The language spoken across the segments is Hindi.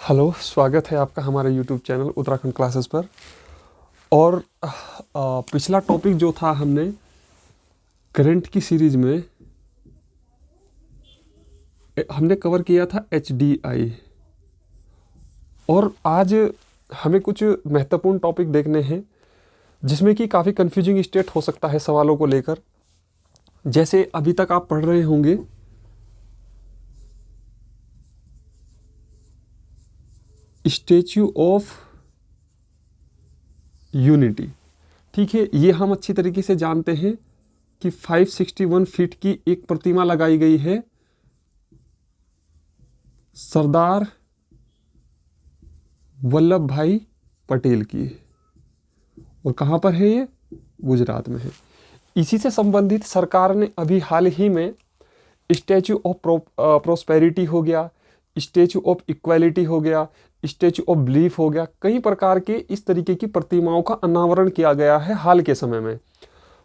हेलो, स्वागत है आपका हमारे यूट्यूब चैनल उत्तराखंड क्लासेस पर। और पिछला टॉपिक जो था हमने करंट की सीरीज में हमने कवर किया था HDI। और आज हमें कुछ महत्वपूर्ण टॉपिक देखने हैं जिसमें कि काफ़ी कंफ्यूजिंग स्टेट हो सकता है सवालों को लेकर। जैसे अभी तक आप पढ़ रहे होंगे स्टैच्यू ऑफ यूनिटी। ठीक है, ये हम अच्छी तरीके से जानते हैं कि 561 फीट की एक प्रतिमा लगाई गई है सरदार वल्लभ भाई पटेल की। और कहाँ पर है ये? गुजरात में है। इसी से संबंधित सरकार ने अभी हाल ही में स्टैच्यू ऑफ प्रोस्पेरिटी हो गया, स्टैच्यू ऑफ इक्वालिटी हो गया, स्टैच्यू ऑफ बिलीफ हो गया, कई प्रकार के इस तरीके की प्रतिमाओं का अनावरण किया गया है हाल के समय में।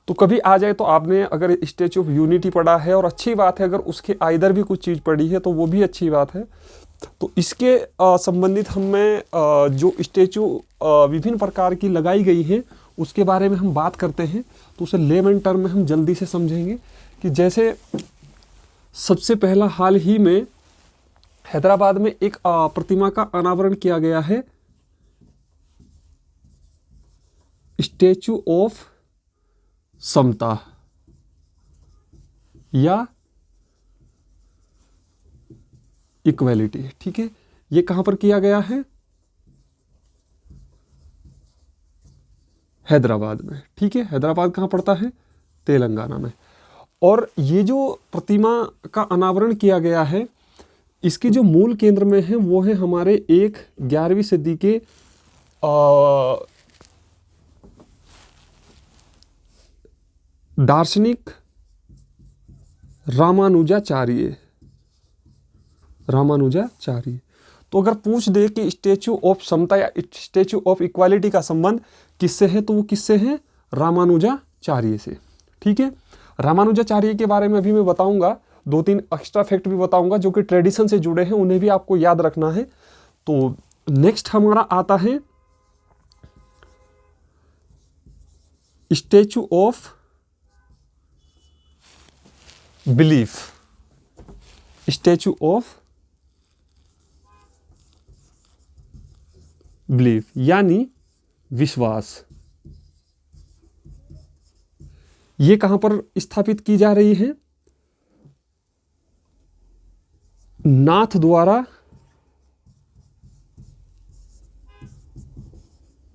तो कभी आ जाए तो आपने अगर स्टैच्यू ऑफ यूनिटी पढ़ा है, और अच्छी बात है, अगर उसके आइदर भी कुछ चीज़ पढ़ी है तो वो भी अच्छी बात है। तो इसके संबंधित हमें जो स्टैच्यू विभिन्न प्रकार की लगाई गई है उसके बारे में हम बात करते हैं। तो उसे लेमन टर्म में हम जल्दी से समझेंगे कि जैसे सबसे पहला हाल ही में हैदराबाद में एक प्रतिमा का अनावरण किया गया है, स्टैच्यू ऑफ समता या इक्वालिटी। ठीक है, ये कहां पर किया गया है? हैदराबाद में। ठीक है, हैदराबाद कहां पड़ता है? तेलंगाना में। और ये जो प्रतिमा का अनावरण किया गया है, इसके जो मूल केंद्र में है वो है हमारे 11वीं सदी के दार्शनिक रामानुजाचार्य। तो अगर पूछ दे कि स्टैच्यू ऑफ समता या स्टैच्यू ऑफ इक्वालिटी का संबंध किससे है, तो वो किससे है? रामानुजाचार्य से। ठीक है, रामानुजाचार्य के बारे में अभी मैं बताऊंगा, 2-3 एक्स्ट्रा फैक्ट भी बताऊंगा जो कि ट्रेडिशन से जुड़े हैं, उन्हें भी आपको याद रखना है। तो नेक्स्ट हमारा आता है statue of belief. Statue of belief यानी विश्वास। ये कहां पर स्थापित की जा रही है? नाथ द्वारा,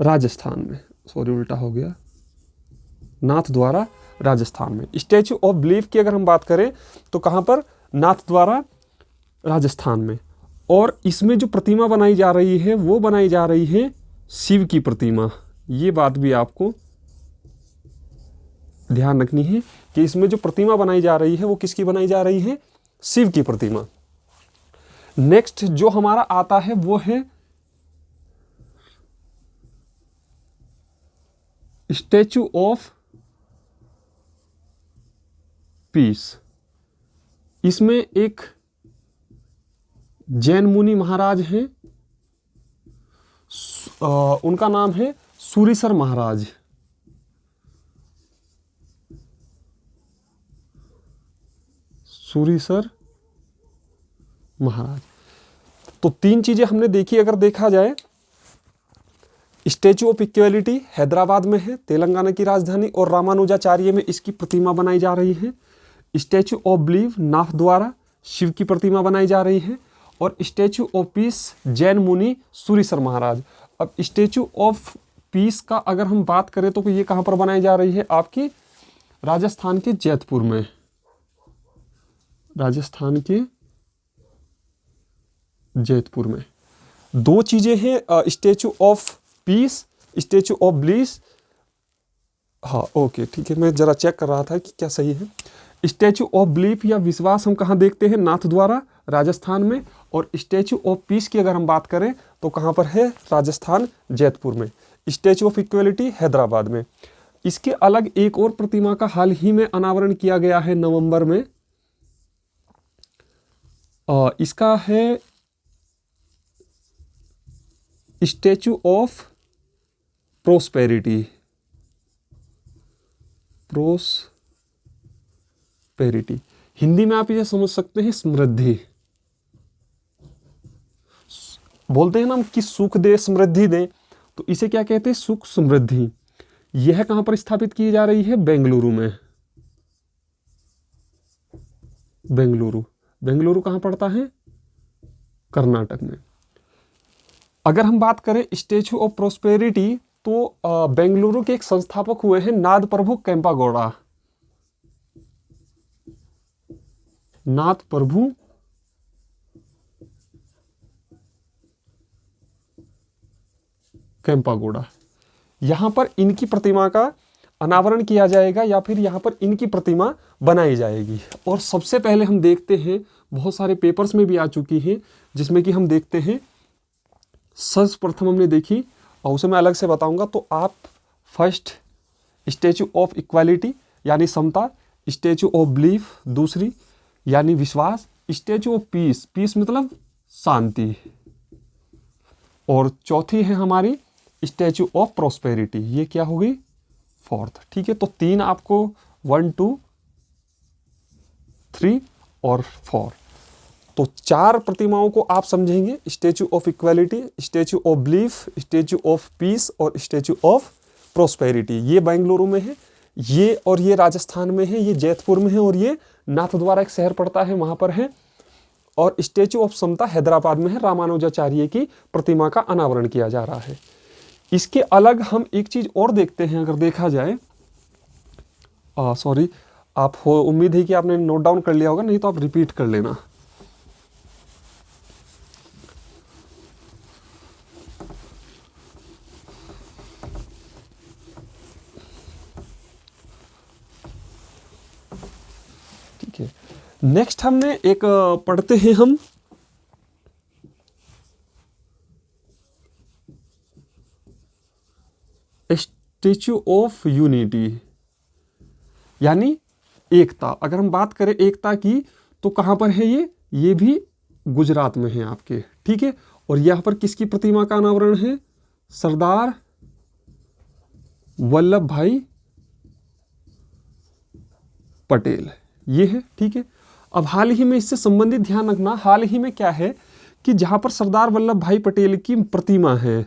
राजस्थान में। सॉरी, उल्टा हो गया। नाथ द्वारा, राजस्थान में। स्टैच्यू ऑफ बिलीफ की अगर हम बात करें तो कहां पर? नाथ द्वारा, राजस्थान में। और इसमें जो प्रतिमा बनाई जा रही है वो बनाई जा रही है शिव की प्रतिमा। ये बात भी आपको ध्यान रखनी है कि इसमें जो प्रतिमा बनाई जा रही है वो किसकी बनाई जा रही है? शिव की प्रतिमा। नेक्स्ट जो हमारा आता है वो है स्टैच्यू ऑफ पीस। इसमें एक जैन मुनि महाराज हैं, उनका नाम है सूरीसर महाराज। सूरीसर महाराज। तो 3 चीजें हमने देखी। अगर देखा जाए, स्टैच्यू ऑफ इक्वालिटी हैदराबाद में है, तेलंगाना की राजधानी, और रामानुजाचार्य में इसकी प्रतिमा बनाई जा रही है। स्टैच्यू ऑफ बिलीफ नाथ द्वारा शिव की प्रतिमा बनाई जा रही है। और स्टैच्यू ऑफ पीस जैन मुनि सूरीसर महाराज। अब स्टैच्यू ऑफ पीस का अगर हम बात करें तो ये कहां पर बनाई जा रही है? आपकी राजस्थान के जैतपुर में। राजस्थान के जैतपुर में 2 चीजें हैं, statue of peace, statue of bliss. हाँ, ओके, ठीक है, मैं जरा चेक कर रहा था कि क्या सही है। स्टैच्यू ऑफ बिलीफ या विश्वास हम कहाँ देखते हैं? नाथ द्वारा, राजस्थान में। और स्टैच्यू ऑफ पीस की अगर हम बात करें तो कहाँ पर है? राजस्थान, जैतपुर में। स्टैच्यू ऑफ इक्वालिटी हैदराबाद में। इसके अलग एक और प्रतिमा का हाल ही में अनावरण किया गया है नवंबर में। इसका है statue of prosperity, prosperity Hindi में आप इसे समझ सकते हैं समृद्धि। बोलते हैं ना हम कि सुख दे समृद्धि दे, तो इसे क्या कहते हैं, सुख समृद्धि। यह कहां पर स्थापित की जा रही है, बेंगलुरु में। बेंगलुरु, बेंगलुरु कहां पड़ता है, कर्नाटक में। अगर हम बात करें स्टैचू ऑफ प्रोस्पेरिटी, तो बेंगलुरु के एक संस्थापक हुए हैं नाद प्रभु केम्पागौड़ा। नाथ प्रभु केम्पागौड़ा। यहां पर इनकी प्रतिमा का अनावरण किया जाएगा या फिर यहां पर इनकी प्रतिमा बनाई जाएगी। और सबसे पहले हम देखते हैं, बहुत सारे पेपर्स में भी आ चुकी है, जिसमें कि हम देखते हैं सर्वप्रथम हमने देखी, और उसे मैं अलग से बताऊंगा। तो आप फर्स्ट स्टैचू ऑफ इक्वालिटी यानी समता, स्टैचू ऑफ बिलीफ दूसरी यानी विश्वास, स्टैचू ऑफ पीस, पीस मतलब शांति, और चौथी है हमारी स्टैचू ऑफ प्रोस्पेरिटी। ये क्या होगी, फोर्थ। ठीक है, तो 3 आपको 1 2 3 और 4, तो 4 प्रतिमाओं को आप समझेंगे, statue of equality, statue of belief, statue of peace और स्टैचू ऑफ प्रोस्पेरिटी। ये बेंगलुरु में है, ये और ये राजस्थान में है, ये जैतपुर में है, और ये नाथद्वारा एक शहर पड़ता है वहां पर है। और स्टैचू ऑफ समता हैदराबाद में है, रामानुजाचार्य की प्रतिमा का अनावरण किया जा रहा है। इसके अलग हम एक चीज और देखते हैं, अगर देखा जाए, सॉरी, आप हो, उम्मीद है कि आपने नोट डाउन कर लिया होगा, नहीं तो आप रिपीट कर लेना। ठीक है, नेक्स्ट हमने एक पढ़ते हैं हम स्टैचू ऑफ यूनिटी यानी एकता। अगर हम बात करें एकता की, तो कहां पर है ये भी गुजरात में है आपके। ठीक है, और यहां पर किसकी प्रतिमा का अनावरण है, सरदार वल्लभ भाई पटेल, ये है। ठीक है, अब हाल ही में इससे संबंधित ध्यान रखना, हाल ही में क्या है कि जहां पर सरदार वल्लभ भाई पटेल की प्रतिमा है,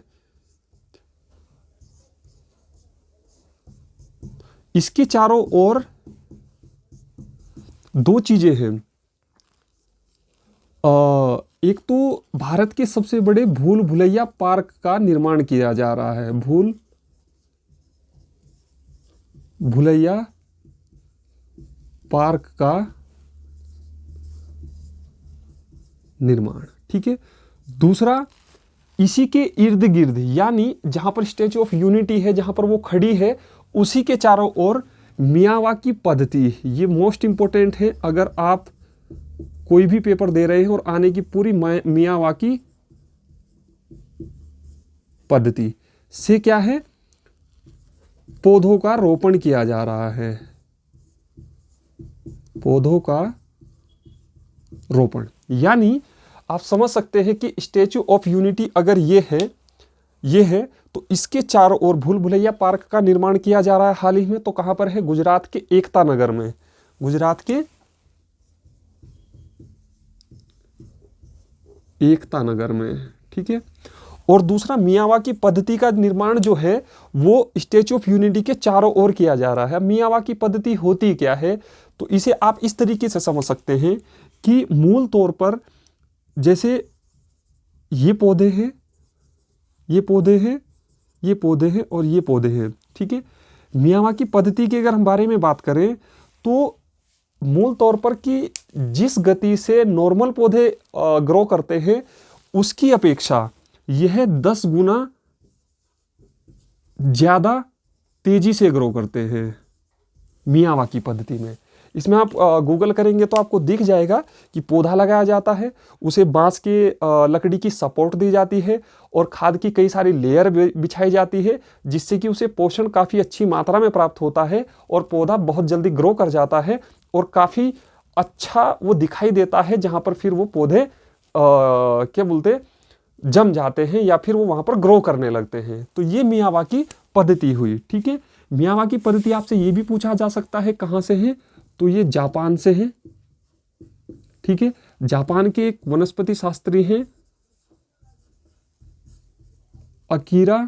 इसके चारों ओर 2 चीजें हैं। एक तो भारत के सबसे बड़े भूल भुलैया पार्क का निर्माण किया जा रहा है, भूल भुलैया पार्क का निर्माण। ठीक है, दूसरा इसी के इर्द गिर्द यानी जहां पर स्टैचू ऑफ यूनिटी है, जहां पर वो खड़ी है, उसी के चारों ओर मियावाकी पद्धति, ये मोस्ट इंपॉर्टेंट है। अगर आप कोई भी पेपर दे रहे हैं और आने की पूरी मियावाकी पद्धति से क्या है, पौधों का रोपण किया जा रहा है, पौधों का रोपण। यानी आप समझ सकते हैं कि स्टैचू ऑफ यूनिटी अगर ये है तो इसके चारों ओर भूल भुलैया पार्क का निर्माण किया जा रहा है हाल ही में। तो कहां पर है, गुजरात के एकता नगर में, गुजरात के एकता नगर में। ठीक है, और दूसरा मियावाकी पद्धति का निर्माण जो है वो स्टैचू ऑफ यूनिटी के चारों ओर किया जा रहा है। मियावाकी पद्धति होती क्या है, तो इसे आप इस तरीके से समझ सकते हैं कि मूल तौर पर जैसे ये पौधे हैं, ये पौधे हैं, ये पौधे हैं और ये पौधे हैं। ठीक है, मियावाकी पद्धति के अगर हम बारे में बात करें तो मूल तौर पर कि जिस गति से नॉर्मल पौधे ग्रो करते हैं उसकी अपेक्षा यह 10 गुना ज्यादा तेजी से ग्रो करते हैं मियावाकी पद्धति में। इसमें आप गूगल करेंगे तो आपको दिख जाएगा कि पौधा लगाया जाता है, उसे बांस के लकड़ी की सपोर्ट दी जाती है और खाद की कई सारी लेयर बिछाई जाती है, जिससे कि उसे पोषण काफ़ी अच्छी मात्रा में प्राप्त होता है और पौधा बहुत जल्दी ग्रो कर जाता है और काफ़ी अच्छा वो दिखाई देता है, जहाँ पर फिर वो पौधे क्या बोलते जम जाते हैं या फिर वो वहां पर ग्रो करने लगते हैं। तो ये मियावाकी पद्धति हुई। ठीक है, मियावाकी पद्धति आपसे ये भी पूछा जा सकता है कहां से है, तो ये जापान से है। ठीक है, जापान के एक वनस्पति शास्त्री हैं अकीरा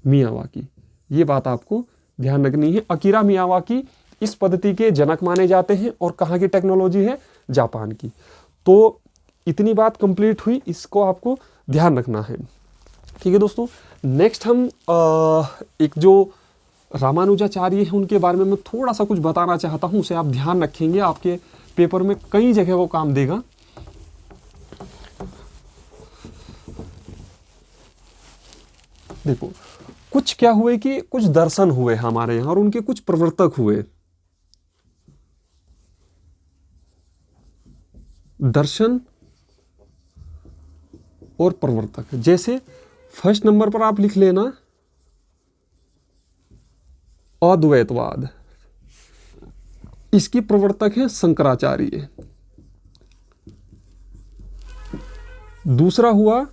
मियावाकी। ये बात आपको ध्यान रखनी है। अकीरा मियावाकी इस पद्धति के जनक माने जाते हैं और कहाँ की टेक्नोलॉजी है, जापान की। तो इतनी बात कंप्लीट हुई, इसको आपको ध्यान रखना है। ठीक है दोस्तों, नेक्स्ट हम एक जो रामानुजाचार्य हैं उनके बारे में मैं थोड़ा सा कुछ बताना चाहता हूं, उसे आप ध्यान रखेंगे, आपके पेपर में कई जगह वो काम देगा। देखो, कुछ क्या हुए कि कुछ दर्शन हुए हमारे यहां और उनके कुछ प्रवर्तक हुए। दर्शन और प्रवर्तक, जैसे फर्स्ट नंबर पर आप लिख लेना अद्वैतवाद, इसकी प्रवर्तक है शंकराचार्य। दूसरा हुआ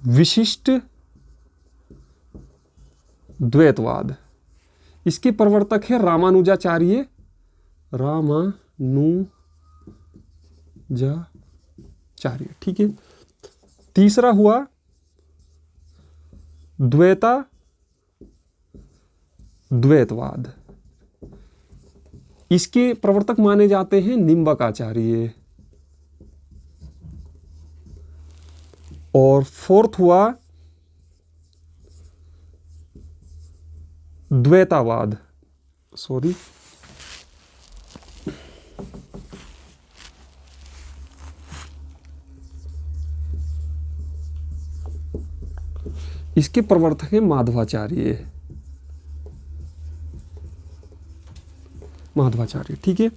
विशिष्ट द्वैतवाद, इसके प्रवर्तक है रामानुजाचार्य। रामानुजाचार्य। ठीक है, तीसरा हुआ द्वैतवाद, इसके प्रवर्तक माने जाते हैं निम्बकाचार्य। और फोर्थ हुआ द्वैतावाद, सॉरी इसके प्रवर्तक है माधवाचार्य। ठीक है,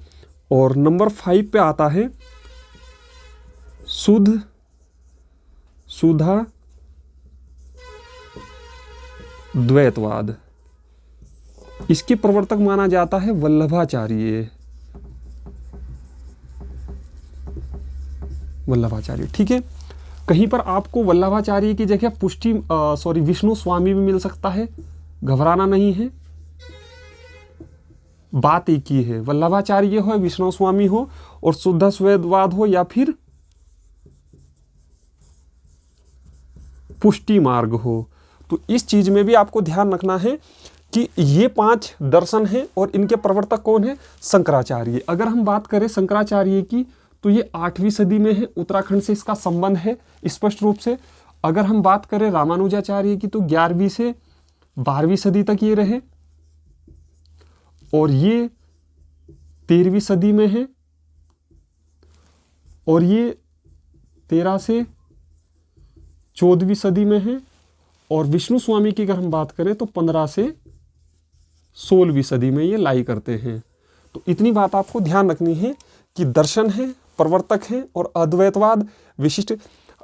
और नंबर 5 पे आता है सुधा द्वैतवाद, इसके प्रवर्तक माना जाता है वल्लभाचार्य। ठीक है, कहीं पर आपको वल्लभाचार्य की जगह विष्णु स्वामी भी मिल सकता है, घबराना नहीं है, बात एक ही है। वल्लभाचार्य हो, विष्णु स्वामी हो और शुद्ध द्वैतवाद हो या फिर पुष्टि मार्ग हो। तो इस चीज में भी आपको ध्यान रखना है कि ये 5 दर्शन हैं और इनके प्रवर्तक कौन है, शंकराचार्य। अगर हम बात करें शंकराचार्य की तो ये 8वीं सदी में है, उत्तराखंड से इसका संबंध है स्पष्ट रूप से। अगर हम बात करें रामानुजाचार्य की तो 11वीं से 12वीं सदी तक ये रहे और ये 13वीं सदी में है और ये 13 से 14वीं सदी में है। और विष्णु स्वामी की अगर हम बात करें तो 15 से 16वीं सदी में ये लाई करते हैं। तो इतनी बात आपको ध्यान रखनी है कि दर्शन है, प्रवर्तक है और अद्वैतवाद विशिष्ट।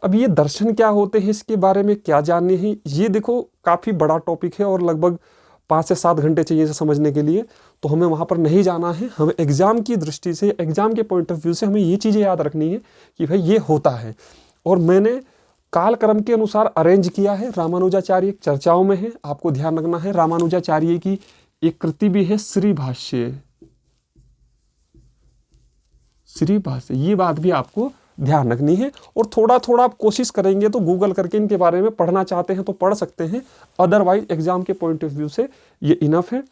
अब ये दर्शन क्या होते हैं, इसके बारे में क्या जानने हैं, ये देखो काफ़ी बड़ा टॉपिक है और लगभग 5 से 7 घंटे चाहिए इसे समझने के लिए। तो हमें वहाँ पर नहीं जाना है, हमें एग्जाम की दृष्टि से, एग्जाम के पॉइंट ऑफ व्यू से हमें ये चीज़ें याद रखनी है कि भाई ये होता है। और मैंने कालक्रम के अनुसार अरेंज किया है। रामानुजाचार्य चर्चाओं में है, आपको ध्यान रखना है। रामानुजाचार्य की एक कृति भी है श्री भाष्य, ये बात भी आपको ध्यान रखनी है। और थोड़ा थोड़ा आप कोशिश करेंगे तो गूगल करके इनके बारे में पढ़ना चाहते हैं तो पढ़ सकते हैं, अदरवाइज एग्जाम के पॉइंट ऑफ व्यू से ये इनफ है।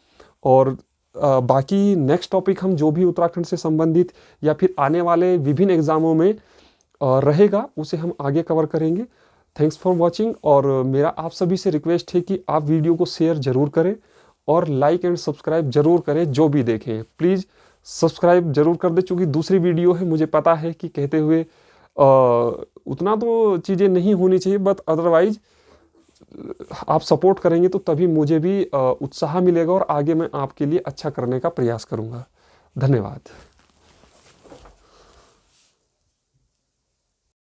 और बाकी नेक्स्ट टॉपिक हम जो भी उत्तराखंड से संबंधित या फिर आने वाले विभिन्न एग्जामों में रहेगा उसे हम आगे कवर करेंगे। Thanks for watching. और मेरा आप सभी से रिक्वेस्ट है कि आप वीडियो को शेयर जरूर करें और लाइक एंड सब्सक्राइब जरूर करें। जो भी देखें प्लीज़ सब्सक्राइब जरूर कर दे, चूँकि दूसरी वीडियो है, मुझे पता है कि कहते हुए उतना तो चीज़ें नहीं होनी चाहिए, बट अदरवाइज आप सपोर्ट करेंगे तो तभी मुझे भी उत्साह मिलेगा और आगे मैं आपके लिए अच्छा करने का प्रयास करूँगा। धन्यवाद।